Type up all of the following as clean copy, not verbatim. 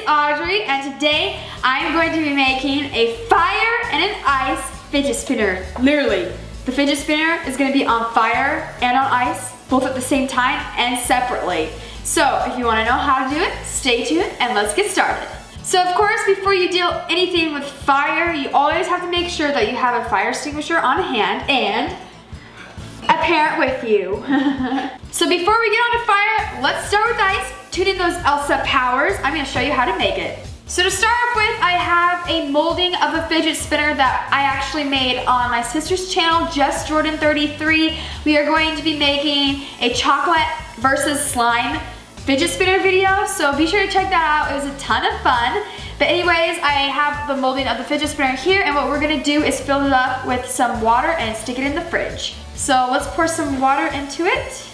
Audrey, and today I'm going to be making a fire and an ice fidget spinner. Literally, the fidget spinner is going to be on fire and on ice, both at the same time and separately. So if you want to know how to do it, stay tuned and let's get started. So of course, before you do anything with fire, you always have to make sure that you have a fire extinguisher on hand and a parent with you. So before we get on to fire, let's start with ice. Tune in those Elsa powers. I'm gonna show you how to make it. So to start off with, I have a molding of a fidget spinner that I actually made on my sister's channel, Just Jordan 33. We are going to be making a chocolate versus slime fidget spinner video, so be sure to check that out. It was a ton of fun. But anyways, I have the molding of the fidget spinner here, and what we're gonna do is fill it up with some water and stick it in the fridge. So let's pour some water into it.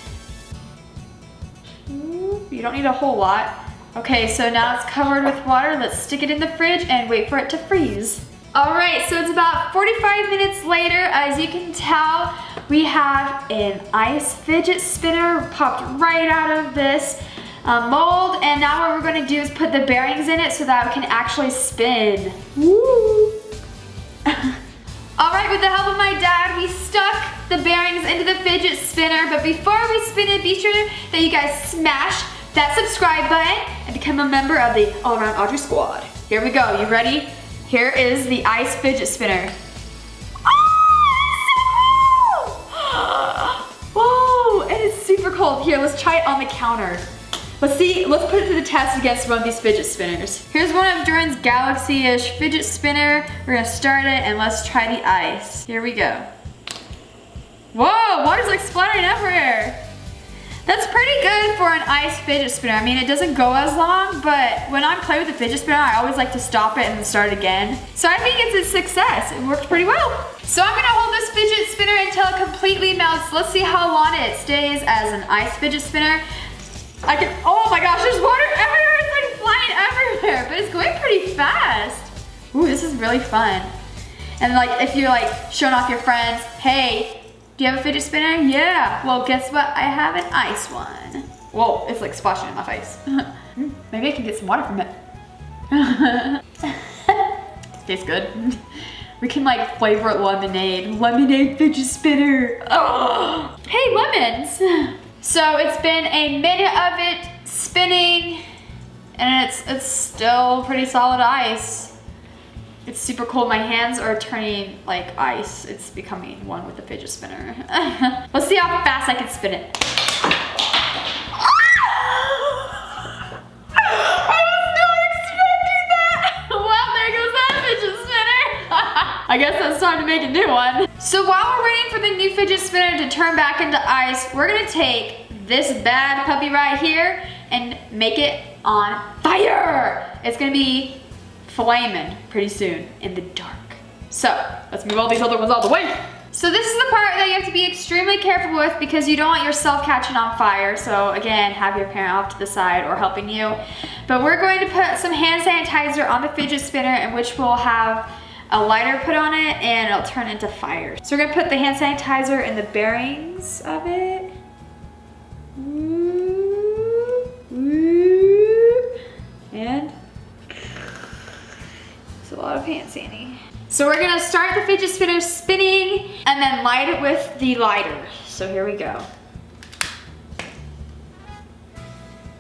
You don't need a whole lot. Okay, so now it's covered with water. Let's stick it in the fridge and wait for it to freeze. All right, so it's about 45 minutes later. As you can tell, we have an ice fidget spinner popped right out of this mold, and now what we're gonna do is put the bearings in it so that it can actually spin. Woo! All right, with the help of my dad, we stuck the bearings into the fidget spinner, but before we spin it, be sure that you guys smash that subscribe button and become a member of the AllAroundAudrey squad. Here we go, you ready? Here is the ice fidget spinner. Oh, whoa, it is super cold. Here, let's try it on the counter. Let's see, let's put it to the test against one of these fidget spinners. Here's one of Jordan's Galaxy-ish fidget spinner. We're gonna start it and let's try the ice. Here we go. Whoa, water's like splattering everywhere. That's pretty good for an ice fidget spinner. I mean, it doesn't go as long, but when I play with the fidget spinner, I always like to stop it and then start again. So I think it's a success. It worked pretty well. So I'm gonna hold this fidget spinner until it completely melts. Let's see how long it stays as an ice fidget spinner. Oh my gosh, there's water everywhere. It's like flying everywhere, but it's going pretty fast. Ooh, this is really fun. And like, if you're like showing off your friends, hey, do you have a fidget spinner? Yeah. Well, guess what? I have an ice one. Whoa, it's like splashing in my face. Maybe I can get some water from it. Tastes good. We can like flavor it lemonade. Lemonade fidget spinner. Oh. Hey, lemons. So it's been a minute of it spinning, and it's still pretty solid ice. It's super cold. My hands are turning like ice. It's becoming one with the fidget spinner. Let's see how fast I can spin it. I was not expecting that. Well, there goes that fidget spinner. I guess it's time to make a new one. So while we're waiting for the new fidget spinner to turn back into ice, we're gonna take this bad puppy right here and make it on fire. It's gonna be flaming pretty soon in the dark. So let's move all these other ones out of the way. So this is the part that you have to be extremely careful with because you don't want yourself catching on fire. So again, have your parent off to the side or helping you. But we're going to put some hand sanitizer on the fidget spinner, in which we'll have a lighter put on it and it'll turn into fire. So we're gonna put the hand sanitizer in the bearings of it. And it's a lot of hand sanding. So we're gonna start the fidget spinner spinning and then light it with the lighter. So here we go.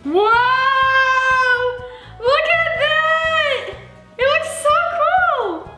Whoa! Look at that! It looks so cool!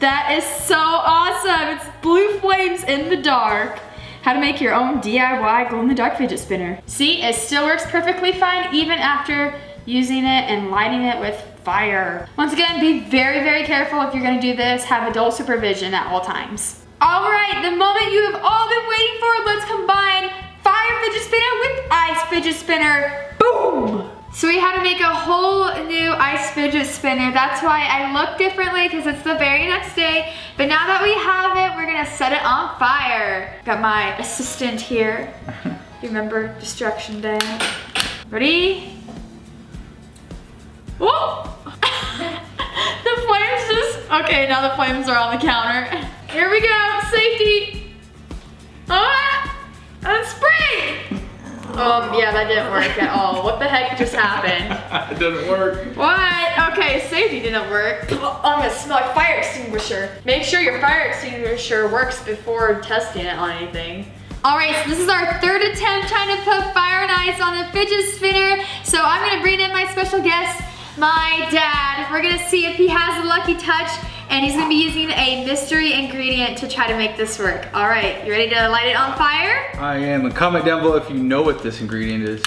That is so awesome! It's blue flames in the dark. How to make your own DIY glow-in-the-dark fidget spinner. See, it still works perfectly fine even after using it and lighting it with fire. Once again, be very, very careful if you're gonna do this. Have adult supervision at all times. All right, the moment you have all been waiting for, let's combine fire fidget spinner with ice fidget spinner. Boom! So we had to make a whole new ice fidget spinner. That's why I look differently, because it's the very next day. But now that we have it, we're gonna set it on fire. Got my assistant here. You remember Destruction Day? Ready? Whoa! The flames just, okay, now the flames are on the counter. Here we go, safety. Ah, and spray! Yeah, that didn't work at all. What the heck just happened? It doesn't work. What? Okay, safety didn't work. Oh, I'm gonna smell like fire extinguisher. Make sure your fire extinguisher works before testing it on anything. All right, so this is our third attempt trying to put fire and ice on the fidget spinner. So I'm gonna bring in my special guest, my dad. We're gonna see if he has a lucky touch, and he's gonna be using a mystery ingredient to try to make this work. All right, you ready to light it on fire? I am. And comment down below if you know what this ingredient is.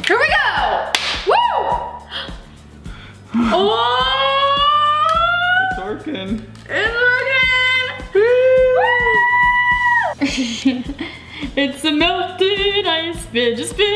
Here we go! Woo! Oh! It's working. It's working! It's a melted ice fidget spinner.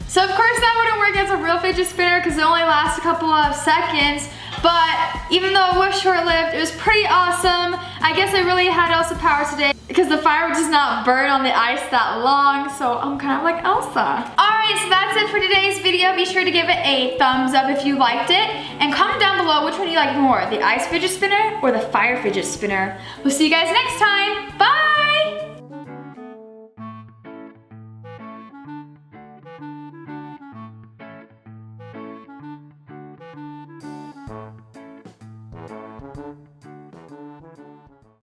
So of course that wouldn't work as a real fidget spinner because it only lasts a couple of seconds. But even though it was short-lived, it was pretty awesome. I guess I really had Elsa power today because the fire does not burn on the ice that long, so I'm kind of like Elsa. Alright, so that's it for today's video. Be sure to give it a thumbs up if you liked it, and comment down below which one you like more, the ice fidget spinner or the fire fidget spinner. We'll see you guys next time.